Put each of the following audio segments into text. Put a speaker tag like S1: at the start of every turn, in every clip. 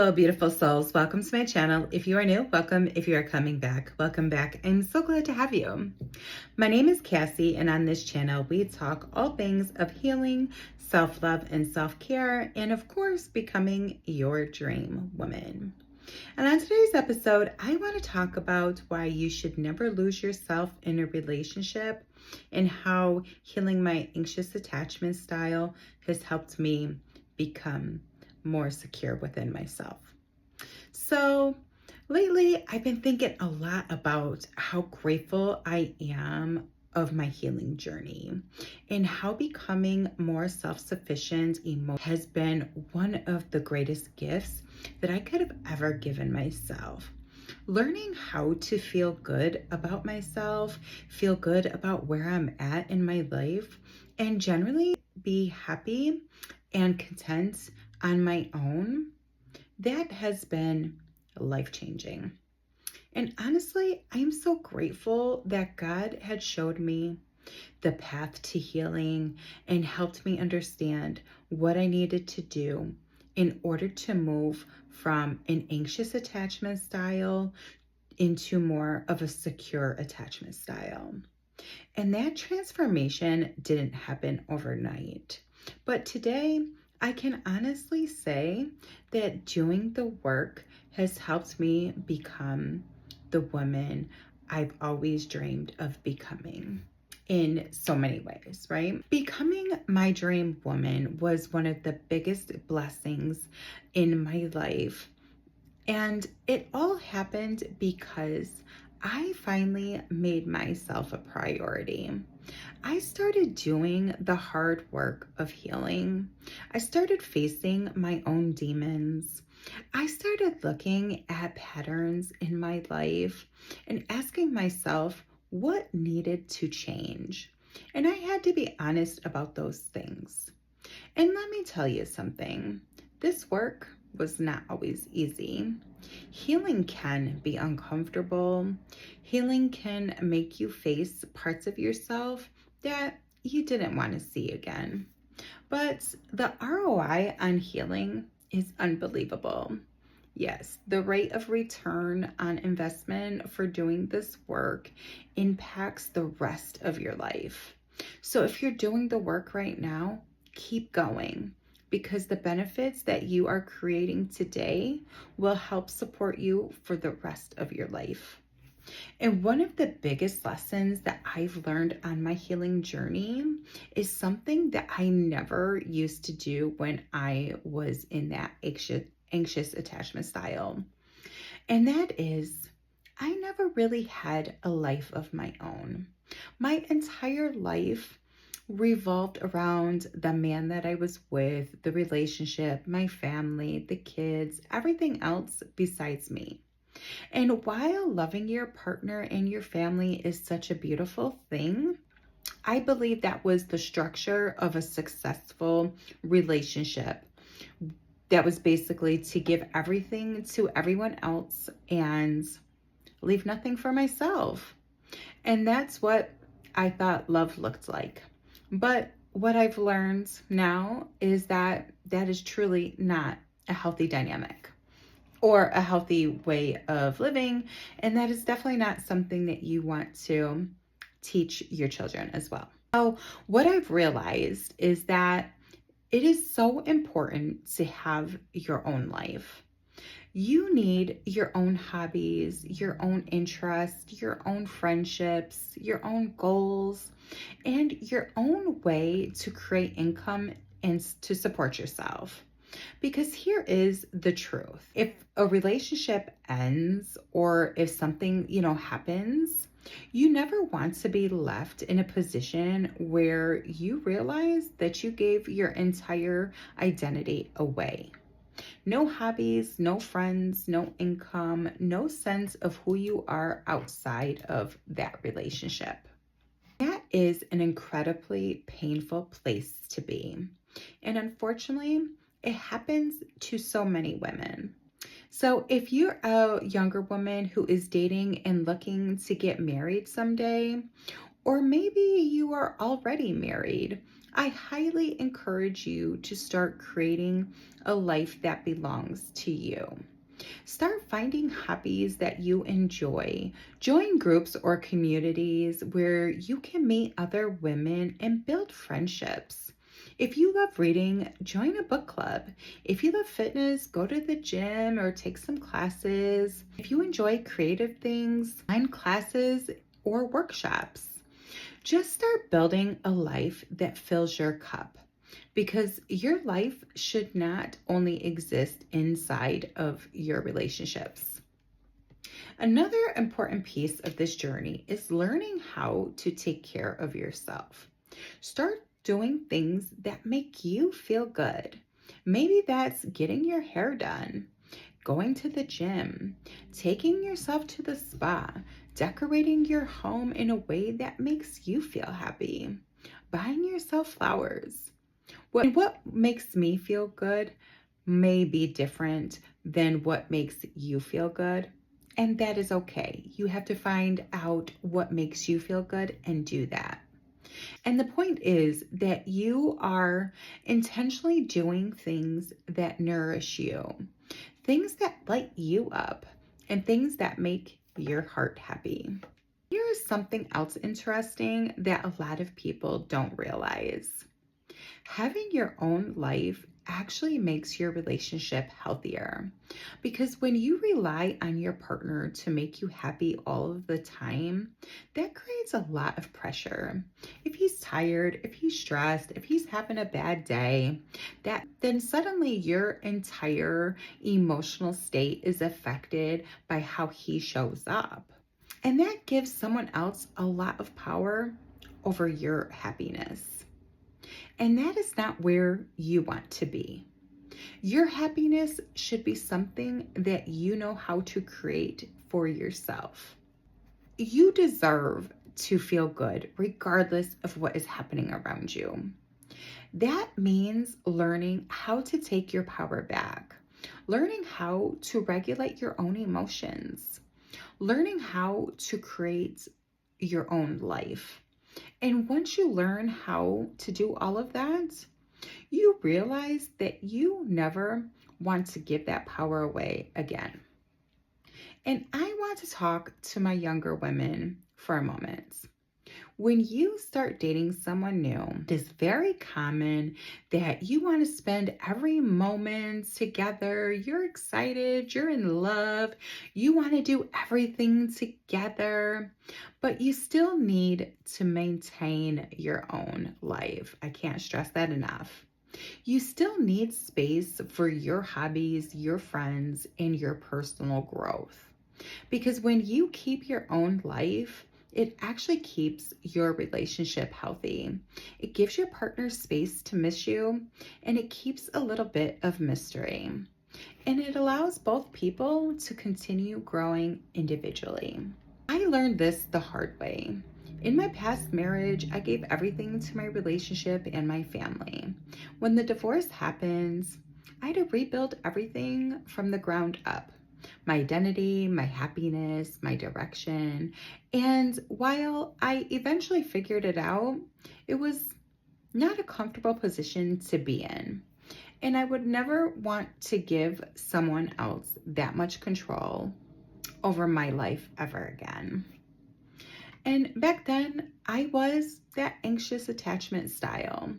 S1: Hello, beautiful souls. Welcome to my channel. If you are new, welcome. If you are coming back, welcome back. I'm so glad to have you. My name is Cassie, and on this channel, we talk all things of healing, self-love, and self-care, and of course, becoming your dream woman. And on today's episode, I want to talk about why you should never lose yourself in a relationship and how healing my anxious attachment style has helped me become more secure within myself. So lately, I've been thinking a lot about how grateful I am of my healing journey and how becoming more self-sufficient has been one of the greatest gifts that I could have ever given myself. Learning how to feel good about myself, feel good about where I'm at in my life, and generally be happy and content on my own, that has been life-changing. And honestly, I'm so grateful that God had showed me the path to healing and helped me understand what I needed to do in order to move from an anxious attachment style into more of a secure attachment style. And that transformation didn't happen overnight. But today, I can honestly say that doing the work has helped me become the woman I've always dreamed of becoming in so many ways, right? Becoming my dream woman was one of the biggest blessings in my life. And it all happened because I finally made myself a priority. I started doing the hard work of healing. I started facing my own demons. I started looking at patterns in my life and asking myself what needed to change. And I had to be honest about those things. And let me tell you something. This work was not always easy. Healing can be uncomfortable. Healing can make you face parts of yourself that you didn't want to see again. But the ROI on healing is unbelievable. Yes, the rate of return on investment for doing this work impacts the rest of your life. So if you're doing the work right now, keep going, because the benefits that you are creating today will help support you for the rest of your life. And one of the biggest lessons that I've learned on my healing journey is something that I never used to do when I was in that anxious attachment style. And that is, I never really had a life of my own. My entire life revolved around the man that I was with, the relationship, my family, the kids, everything else besides me. And while loving your partner and your family is such a beautiful thing, I believe that was the structure of a successful relationship. That was basically to give everything to everyone else and leave nothing for myself. And that's what I thought love looked like. But what I've learned now is that that is truly not a healthy dynamic or a healthy way of living. And that is definitely not something that you want to teach your children as well. So what I've realized is that it is so important to have your own life. You need your own hobbies, your own interests, your own friendships, your own goals, and your own way to create income and to support yourself. Because here is the truth. If a relationship ends or if something, happens, you never want to be left in a position where you realize that you gave your entire identity away. No hobbies, no friends, no income, no sense of who you are outside of that relationship. That is an incredibly painful place to be. And unfortunately, it happens to so many women. So if you're a younger woman who is dating and looking to get married someday, Or maybe you are already married. I highly encourage you to start creating a life that belongs to you. Start finding hobbies that you enjoy. Join groups or communities where you can meet other women and build friendships. If you love reading, join a book club. If you love fitness, go to the gym or take some classes. If you enjoy creative things, find classes or workshops. Just start building a life that fills your cup, because your life should not only exist inside of your relationships. Another important piece of this journey is learning how to take care of yourself. Start doing things that make you feel good. Maybe that's getting your hair done, going to the gym, taking yourself to the spa, decorating your home in a way that makes you feel happy, buying yourself flowers. What makes me feel good may be different than what makes you feel good. And that is okay. You have to find out what makes you feel good and do that. And the point is that you are intentionally doing things that nourish you, things that light you up, and things that make your heart happy. Here is something else interesting that a lot of people don't realize. Having your own life actually makes your relationship healthier, because when you rely on your partner to make you happy all of the time, that creates a lot of pressure. If he's tired, if he's stressed, if he's having a bad day, then suddenly your entire emotional state is affected by how he shows up. And that gives someone else a lot of power over your happiness. And that is not where you want to be. Your happiness should be something that you know how to create for yourself. You deserve to feel good regardless of what is happening around you. That means learning how to take your power back, learning how to regulate your own emotions, learning how to create your own life. And once you learn how to do all of that, you realize that you never want to give that power away again. And I want to talk to my younger women for a moment. When you start dating someone new, it is very common that you want to spend every moment together. You're excited, you're in love, you want to do everything together, but you still need to maintain your own life. I can't stress that enough. You still need space for your hobbies, your friends, and your personal growth. Because when you keep your own life, it actually keeps your relationship healthy. It gives your partner space to miss you, and it keeps a little bit of mystery. And it allows both people to continue growing individually. I learned this the hard way. In my past marriage, I gave everything to my relationship and my family. When the divorce happens, I had to rebuild everything from the ground up. My identity, my happiness, my direction. And while I eventually figured it out, it was not a comfortable position to be in. And I would never want to give someone else that much control over my life ever again. And back then, I was that anxious attachment style.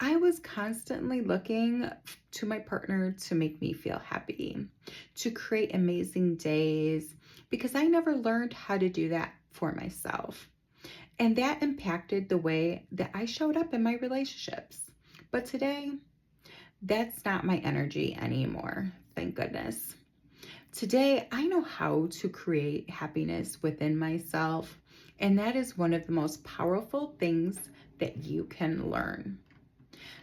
S1: I was constantly looking to my partner to make me feel happy, to create amazing days, because I never learned how to do that for myself. And that impacted the way that I showed up in my relationships. But today, that's not my energy anymore, thank goodness. Today, I know how to create happiness within myself, and that is one of the most powerful things that you can learn.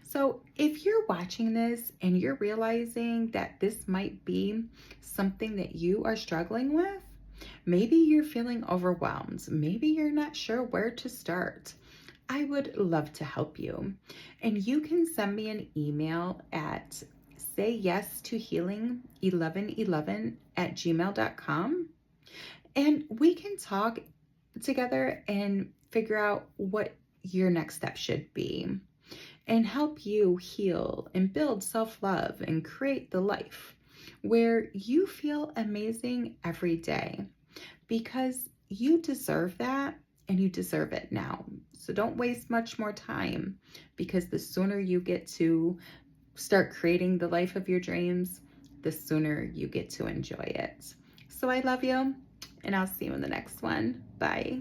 S1: So if you're watching this and you're realizing that this might be something that you are struggling with, maybe you're feeling overwhelmed, maybe you're not sure where to start, I would love to help you. And you can send me an email at sayyestohealing1111@gmail.com, and we can talk together and figure out what your next step should be, and help you heal and build self-love and create the life where you feel amazing every day, because you deserve that and you deserve it now. So don't waste much more time, because the sooner you get to start creating the life of your dreams, the sooner you get to enjoy it. So I love you, and I'll see you in the next one. Bye.